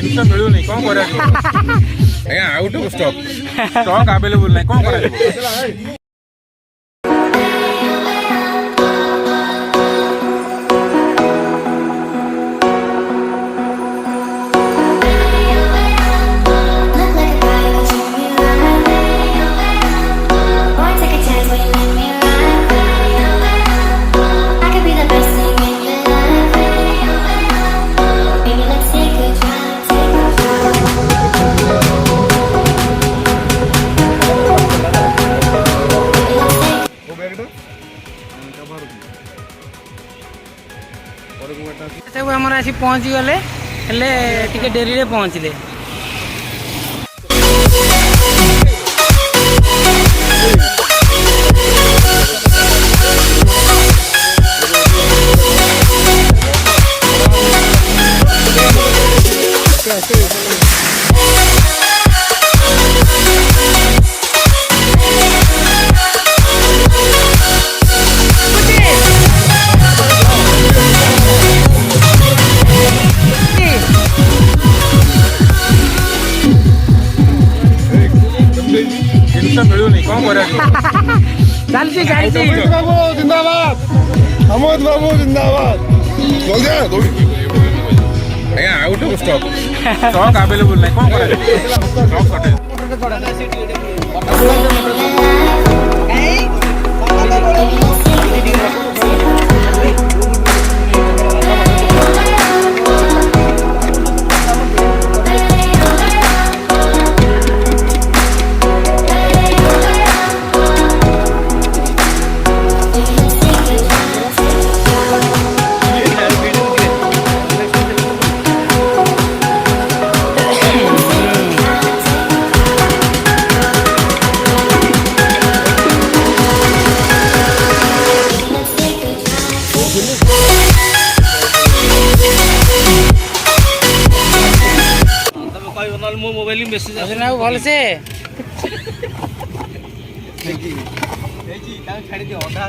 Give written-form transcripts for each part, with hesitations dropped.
ଜିନିଷ ମିଳୁନି କଣ କରାଯିବ ଆଜ୍ଞା ଆଉଟ୍ ଅଫ୍ ଷ୍ଟକ୍ ଆଭେଲେବୁଲ ନାହିଁ କଣ କରାଯିବ। सब आमर आसी पहुँची गले हेले टिके डेरी रे पहुँचले। ଜିନିଷ ମିଳୁନି କଣ କରାଯିବ। ଚାଲିଛି ଚାଲିଛି ବାବୁ ଜିନ୍ଦାବାଦ ଅମୋଦ ବାବୁ ଜିନ୍ଦାବାଦ। ଆଜ୍ଞା ଆଉଟ୍ ଅଫ୍ ଷ୍ଟକ୍ ଆଭେଲେବୁଲ ନାହିଁ କଣ କରାଯିବ। मो मोबाइल मेसेज आसे ना भल से छाड़ी दियो अधा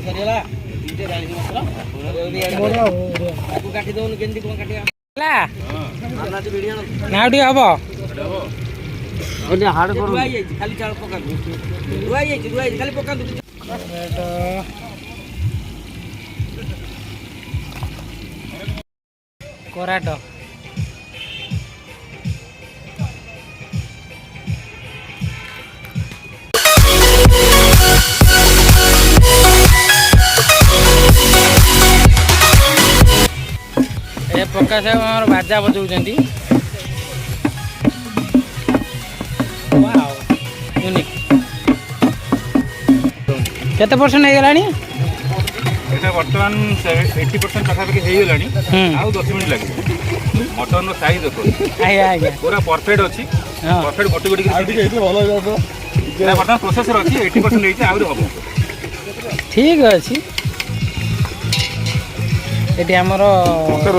सरीला दीटे राणी मात्र आकु काटी दोन केंदी कोन काटिया ला ना तो वीडियो ना उठी हबो ओने हार्ड करू खाली चाल पका रुआई खाली पका कोराटो प्रकाश साहब बाजा बजाऊँ केते परसेंट हो गलानी এটা বর্তমান 80% পাখাপাখি ହେଇଗଲାଣି ଆଉ 10 ମିନିଟ୍ ଲାଗିବ। ମଟନର ସାଇଜ ଦେଖ ଆଜ୍ଞା ଆଜ୍ଞା ପୁରା ପରଫେକ୍ଟ ଅଛି ପରଫେକ୍ଟ ଗୋଟି ଗୋଟି ଆଉ ଟିକେ ହେଇଥିଲେ ଭଲ ହେଇଥାନ୍ତା। এটা ବର୍ତ୍ତମାନ ପ୍ରୋସେସର ଅଛି 80% ହେଇଛି ଆହୁରି ହବ। ଠିକ ଅଛି ଏଠି ଆମର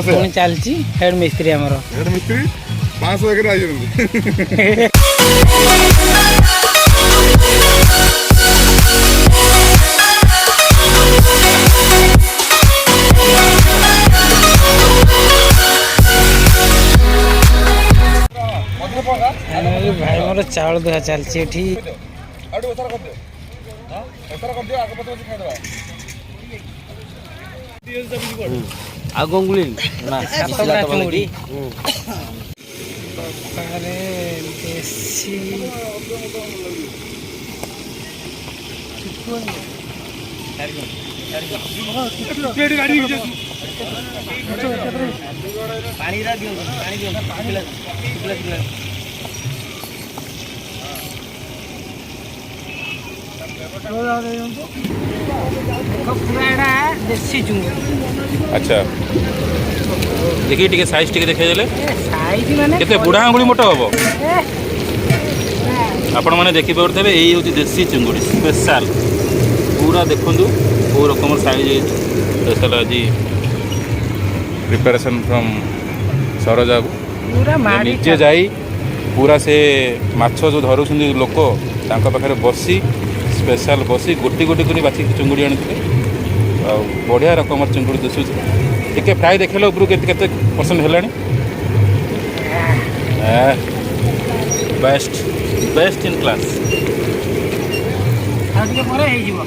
ପୁଣି ଚାଲିଛି ହେଡ୍ ମିସ୍ତ୍ରୀ ଆମର ହେଡ୍ ମିସ୍ତ୍ରୀ 500 ଏକରେ ଆଇଛନ୍ତି। भाई मोर चावल दुहा चलती एठी आगंगुली ना चुंगड़ी देसी देसी चुंगड़ी। अच्छा देखिए टिके साइज टिके देखे देले साइज माने केते बुढ़ा आंगुली मोटा हबो आपण माने देखि परथबे एई होची देसी चिंगुड़ी स्पेशल पूरा देखंदु ओ रकम साइज स्पेशल আজি प्रिपरेशन फ्रॉम सरोजा पूरा मारी निजे जाई पूरा से माछ जो धरुछंदी लोक तांका पाखरे बसी स्पेशल बसी गोटी गोटी करी बाछी चिंगुड़ी आनिथिले बढ़िया रकम चिंगुड़ी दिशुଛି ଟିକେ ଫ୍ରାଏ ଦେଖିଲେ ଉପରୁ କେତେ ପରସେଣ୍ଟ ହେଲାଣି। Best in class. ଆଉ ଟିକେ ପରେ ହେଇଯିବ।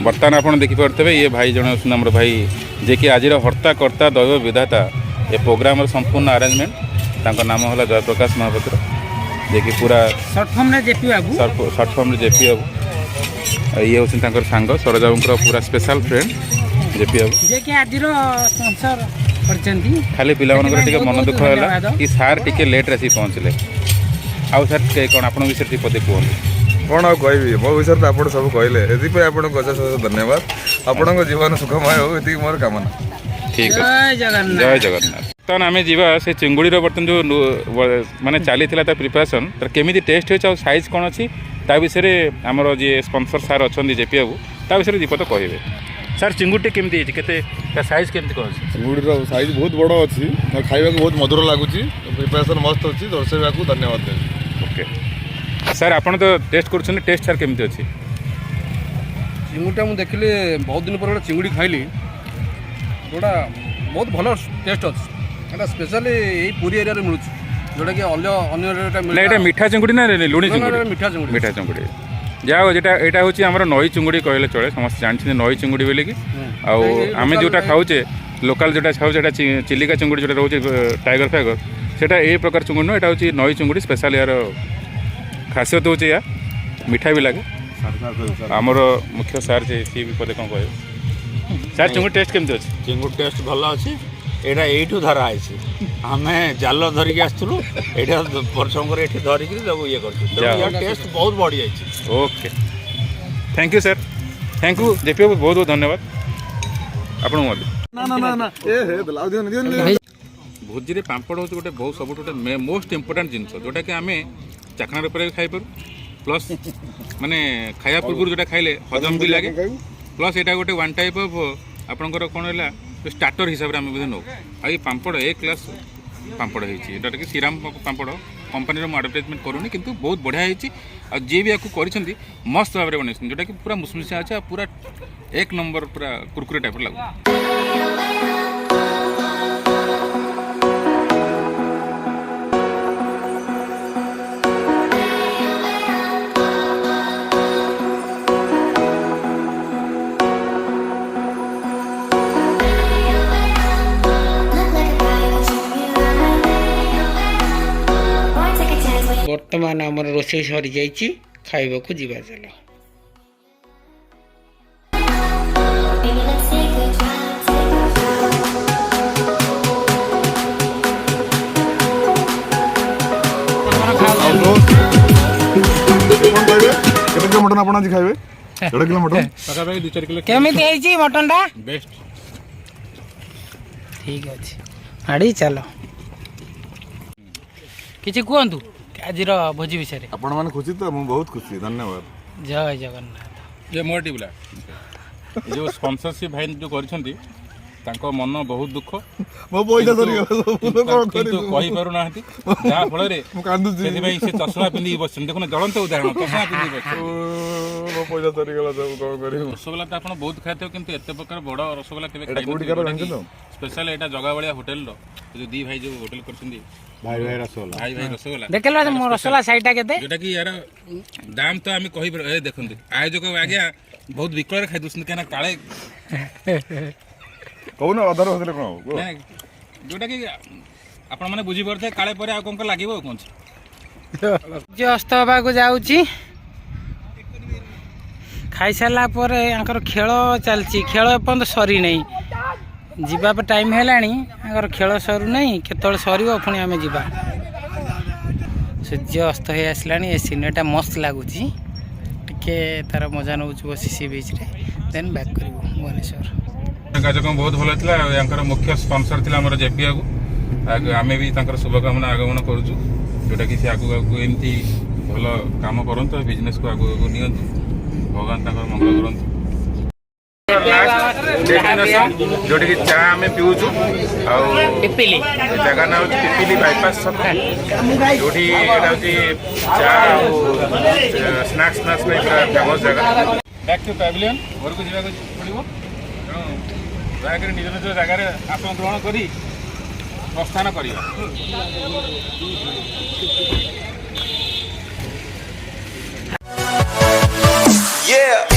ବର୍ତ୍ତମାନ ଆପଣ ଦେଖିପାରୁଥିବେ ଇଏ ଭାଇ ଜଣେ ଅଛନ୍ତି ଆମର ଭାଇ ଯିଏକି ଆଜିର ହର୍ତ୍ତା କର୍ତ୍ତା ଦୈବ ବିଧାତା ଏ ପ୍ରୋଗ୍ରାମର ସମ୍ପୂର୍ଣ୍ଣ ଆରେଞ୍ଜମେଣ୍ଟ। ତାଙ୍କ ନାମ ହେଲା ଜୟପ୍ରକାଶ ମହାପାତ୍ର, ଯିଏକି ପୁରା ସର୍ଟ ଫର୍ମରେ ଜେପି ବାବୁ। ସର୍ଟ ଫର୍ମରେ ଜେପି ବାବୁ। ଇଏ ହେଉଛନ୍ତି ତାଙ୍କର ସାଙ୍ଗ ସରୋଜ ବାବୁଙ୍କର ପୁରା ସ୍ପେଶାଲ ଫ୍ରେଣ୍ଡ ଜେପି ବାବୁ, ଯିଏକି ଆଜିର ସ୍ପନ୍ସର କରିଛନ୍ତି। ଖାଲି ପିଲାମାନଙ୍କର ଟିକେ ସେଥିପାଇଁ ମନ ବହୁତ ଦୁଃଖ ହେଲା ଧନ୍ୟବାଦ। କି ସାର୍ ଟିକେ ଲେଟ୍ରେ ଆସିକି ପହଞ୍ଚିଲେ। ଆଉ ସାର୍ କ'ଣ ଆପଣଙ୍କ ବିଷୟରେ ଟିକେ ପଦେ କୁହନ୍ତୁ। କ'ଣ ଆଉ କହିବି, ମୋ ବିଷୟରେ ତ ଆପଣ ସବୁ କହିଲେ, ଏଥିପାଇଁ ଆପଣଙ୍କୁ ଅଶେଷ ଧନ୍ୟବାଦ। ଆପଣଙ୍କ ଜୀବନ ସୁଖମୟ ହେଉ, ଏତିକି ମୋର କାମନା। ଠିକ୍ ଅଛି, ଜୟ ଜଗନ୍ନାଥ। ଜୟ ଜଗନ୍ନାଥ। ବର୍ତ୍ତମାନ ଆମେ ଯିବା ସେ ଚିଙ୍ଗୁଡ଼ିର ବର୍ତ୍ତମାନ ଯେଉଁ ମାନେ ଚାଲିଥିଲା ତା ପ୍ରିପାରେସନ୍, ତାର କେମିତି ଟେଷ୍ଟ ହେଉଛି ଆଉ ସାଇଜ୍ କ'ଣ ଅଛି ତା ବିଷୟରେ ଆମର ଯିଏ ସ୍ପନ୍ସର ସାର୍ ଅଛନ୍ତି ଜେପି ବାବୁ ତା ବିଷୟରେ ଦୀପଦ କହିବେ। ସାର୍ ଚିଙ୍ଗୁଡ଼ିଟି କେମିତି ହେଇଛି, କେତେ ତା ସାଇଜ୍ କେମିତି କ'ଣ ଅଛି? ଚିଙ୍ଗୁଡ଼ିର ସାଇଜ୍ ବହୁତ ବଡ଼ ଅଛି, ଖାଇବାକୁ ବହୁତ ମଧୁର ଲାଗୁଛି, ପ୍ରିପାରେସନ୍ ମସ୍ତ ଅଛି, ଦର୍ଶାଇବାକୁ ଧନ୍ୟବାଦ ଦେବି। ଓକେ ସାର୍, ଆପଣ ତ ଟେଷ୍ଟ କରୁଛନ୍ତି, ଟେଷ୍ଟ ସାର୍ କେମିତି ଅଛି? ଚିଙ୍ଗୁଡ଼ିଟା ମୁଁ ଦେଖିଲି ବହୁତ ଦିନ ପରେ ଗୋଟେ ଚିଙ୍ଗୁଡ଼ି ଖାଇଲି, ଯେଉଁଟା ବହୁତ ଭଲ ଟେଷ୍ଟ ଅଛି। ଏଇଟା ସ୍ପେଶାଲି ଏଇ ପୁରୀ ଏରିଆରେ ମିଳୁଛି, ଯେଉଁଟାକି ଅନ୍ୟ ଏରିଆରେ ନା ଏଇଟା ମିଠା ଚିଙ୍ଗୁଡ଼ି ନା ଲୁଣି ଚିଙ୍ଗୁଡ଼ି? ମିଠା ଚିଙ୍ଗୁଡ଼ି। ମିଠା ଚିଙ୍ଗୁଡ଼ି। ଯାହା ହଉ ଏଇଟା ହେଉଛି ଆମର ନଈ ଚିଙ୍ଗୁଡ଼ି କହିଲେ ଚଳେ, ସମସ୍ତେ ଜାଣିଛନ୍ତି ନଈ ଚିଙ୍ଗୁଡ଼ି ବୋଲିକି। ଆଉ ଆମେ ଯେଉଁଟା ଖାଉଛେ ଲୋକାଲ୍ ଯେଉଁଟା ଖାଉଛେ ଏଇଟା ଚିଲିକା ଚିଙ୍ଗୁଡ଼ି ଯେଉଁଟା ରହୁଛି ଟାଇଗର ଫାଇଗର, ସେଇଟା ଏଇ ପ୍ରକାର ଚିଙ୍ଗୁଡ଼ି ନୁହଁ, ଏଇଟା ହେଉଛି ନଈ ଚିଙ୍ଗୁଡ଼ି। ସ୍ପେଶାଲ୍ ୟାର ଖାସିୟତ ହେଉଛି ଏହା ମିଠା ବି ଲାଗେ। ଆମର ମୁଖ୍ୟ ସାର୍ ଯେ ସିଏ ବି ପଦେ କ'ଣ କହିବେ? ସାର୍ ଚିଙ୍ଗୁଡ଼ି ଟେଷ୍ଟ କେମିତି ଅଛି? ଚିଙ୍ଗୁଡ଼ି ଟେଷ୍ଟ ଭଲ ଅଛି। ଏଇଟା ଏଇଠୁ ଧରା ହେଇଛି, ଆମେ ଜାଲ ଧରିକି ଆସିଥିଲୁ, ଏଇଟା ପରିଶ୍ରମ କରି ଏଠି ଧରିକି ତାକୁ ଇଏ କରୁଛୁ। ଟେଷ୍ଟ ବହୁତ ବଢ଼ିଯାଇଛି। Okay, thank you sir, thank you JP ବାବୁ, ବହୁତ ବହୁତ ଧନ୍ୟବାଦ ଆପଣଙ୍କୁ ମଧ୍ୟ। ଭୋଜିରେ ପାମ୍ପଡ଼ ହେଉଛି ଗୋଟେ ବହୁତ ସବୁଠୁ ଗୋଟେ ମୋଷ୍ଟ ଇମ୍ପୋର୍ଟାଣ୍ଟ ଜିନିଷ, ଯେଉଁଟାକି ଆମେ ଚାଖଣା ଉପରେ ବି ଖାଇପାରୁ, ପ୍ଲସ୍ ମାନେ ଖାଇବା ପୂର୍ବରୁ ଯେଉଁଟା ଖାଇଲେ ହଜମ ବି ଲାଗେ, ପ୍ଲସ୍ ଏଇଟା ଗୋଟେ ୱାନ୍ ଟାଇପ୍ ଅଫ୍ ଆପଣଙ୍କର କ'ଣ ହେଲା ଷ୍ଟାର୍ଟର ହିସାବରେ ଆମେ ମଧ୍ୟ ନେଉ। ଆଉ ଏଇ ପାମ୍ପଡ଼ ଏ କ୍ଲାସ୍ ପାମ୍ପଡ଼ ହେଇଛି, ଏଇଟାକି ଶ୍ରୀରାମ ପାମ୍ପଡ଼ କମ୍ପାନୀର ମୁଁ ଆଡ଼ଭର୍ଟାଇଜମେଣ୍ଟ କରୁନି, କିନ୍ତୁ ବହୁତ ବଢ଼ିଆ ହେଇଛି। ଆଉ ଯିଏ ବି ୟାକୁ କରିଛନ୍ତି ମସ୍ତ ଭାବରେ ବନେଇଛନ୍ତି, ଯେଉଁଟାକି ପୁରା ମୁସମୁସିଆ ଅଛି ଆଉ ପୁରା ଏକ ନମ୍ବର ପୁରା କୁରକୁରେ ଟାଇପ୍ର ଲାଗୁଛି। ବର୍ତ୍ତମାନ ଆମର ରୋଷେଇ ସରିଯାଇଛି, ଖାଇବାକୁ ଯିବା ଚାଲ। କେତେ କିଲୋ ମଟନ ଆପଣ ଆଜି ଖାଇବେ? 1.5 କିଲୋ ମଟନ ପାଖାପାଖି 2-4 କିଲୋ। କେମିତି ହେଇଛି ମଟନଟା? ବେଷ୍ଟ। ଠିକ୍ ଅଛି, ଆଡ଼ି ଚାଲ। କିଛି କୁହନ୍ତୁ ଆଜିର ଭୋଜି ବିଷୟରେ। ଆପଣମାନେ ଖୁସି ତ? ମୁଁ ବହୁତ ଖୁସି, ଧନ୍ୟବାଦ। ଜୟ ଜଗନ୍ନାଥ। ଇଏ ମୋର ଟିବୁଲା ଏ ଯେଉଁ ସ୍ପନ୍ସରସିପ୍ ଭାଇ ଯେଉଁ କରିଛନ୍ତି ତାଙ୍କ ମନ ବହୁତ ଦୁଃଖ, ମୋ ପଇସା ସରିଗଲା, କିନ୍ତୁ କହିପାରୁନାହାନ୍ତି, ଯାହା ଫଳରେ ମୁଁ କାନ୍ଦୁଛି। ସେଥିପାଇଁ ସେ ଚଷମା ପିନ୍ଧିକି ବସିଛନ୍ତି। ଦେଖୁନ ଜ୍ୱଳନ୍ତ ଉଦାହରଣ, ଚଷମା ପିନ୍ଧିକି ବସିଛନ୍ତି। ମୋ ପଇସା ସରିଗଲା, ସବୁ କ'ଣ କରିବୁ? ରସଗୋଲା ତ ଆପଣ ବହୁତ ଖାଇଥିବେ, କିନ୍ତୁ ଏତେ ପ୍ରକାର ବଡ଼ ରସଗୋଲା କେବେ ଏଇଟା କୋଉଠିକାର ଜାଣିଛ ତ? ସ୍ପେଶାଲ ଏଇଟା ଜଗାବଳିଆ ହୋଟେଲର ଯେଉଁ ଦି ଭାଇ ଯେଉଁ ହୋଟେଲ କରିଛନ୍ତି ଭାଇ ରସଗୋଲା। ଭାଇ ରସଗୋଲା, ଦେଖିଲ ମୋ ରସଗୋଲା ସାଇଟା କେତେ? ଯେଉଁଟାକି ୟାର ଦାମ ତ ଆମେ କହିପାରୁ। ଏ ଦେଖନ୍ତୁ ଆୟୋଜକ ଆଜ୍ଞା ବହୁତ ବିକଳରେ ଖାଇ ଦେଉଛନ୍ତି, କାହିଁକିନା କାଳେ କହୁନ ଅଧାର ହସିଲେ କ'ଣ ହବ? ଯେଉଁଟାକି ଆପଣମାନେ ବୁଝିପାରୁଥିବେ, କାଳେ ପରେ ଆଉ କ'ଣ ଲାଗିବ ଆଉ କ'ଣ। ସୂର୍ଯ୍ୟ ଅସ୍ତ ହେବାକୁ ଯାଉଛି, ଖାଇସାରିଲା ପରେ ୟାଙ୍କର ଖେଳ ଚାଲିଛି, ଖେଳ ଏପର୍ଯ୍ୟନ୍ତ ସରିନାହିଁ। ଯିବା ପାଇଁ ଟାଇମ୍ ହେଲାଣି, ୟାଙ୍କର ଖେଳ ସରୁନାହିଁ, କେତେବେଳେ ସରିବ ପୁଣି ଆମେ ଯିବା। ସୂର୍ଯ୍ୟ ଅସ୍ତ ହେଇ ଆସିଲାଣି, ଏ ସିନେଟା ମସ୍ତ ଲାଗୁଛି, ଟିକେ ତାର ମଜା ନେଉଛୁ ବସି ସି ବିଚ୍ରେ, ଦେନ୍ ବ୍ୟାକ୍ କରିବୁ ଭୁବନେଶ୍ୱର। କାର୍ଯ୍ୟକ୍ରମ ବହୁତ ଭଲ ଥିଲା। ୟାଙ୍କର ମୁଖ୍ୟ ସ୍ପନ୍ସର ଥିଲା ଆମର ଜେପି ବାବୁ, ଆମେ ବି ତାଙ୍କର ଶୁଭକାମନା ଆଗମନ କରୁଛୁ, ଯେଉଁଟାକି ସେ ଆଗକୁ ଆଗକୁ ଏମିତି ଭଲ କାମ କରନ୍ତୁ, ବିଜନେସ୍କୁ ଆଗକୁ ନିଅନ୍ତୁ, ଭଗବାନ ତାଙ୍କର ମଙ୍ଗଳ କରନ୍ତୁ। ଯେଉଁଠିକି ଚା ଆମେ ପିଉଛୁ, ଆଉ ଜାଗା ନାଁ ହେଉଛି ପିପିଲି ବାଇପାସ୍ ଛକ, ଯେଉଁଠି ଏଇଟା ହେଉଛି ଚା ଆଉ ସ୍ନାକ୍ସ ପାଇଁ ପୁରା ଫେମସ୍ ଜାଗା। ବ୍ୟାକ୍ ଟୁ ପ୍ୟାଭିଲିୟନ୍, ଘରକୁ ଯିବାକୁ ପଡ଼ିବ, ତେଣୁ ଦୟାକରି ନିଜ ନିଜ ଜାଗାରେ ଆସନ ଗ୍ରହଣ କରି ପ୍ରସ୍ଥାନ କରିବା। Yeah.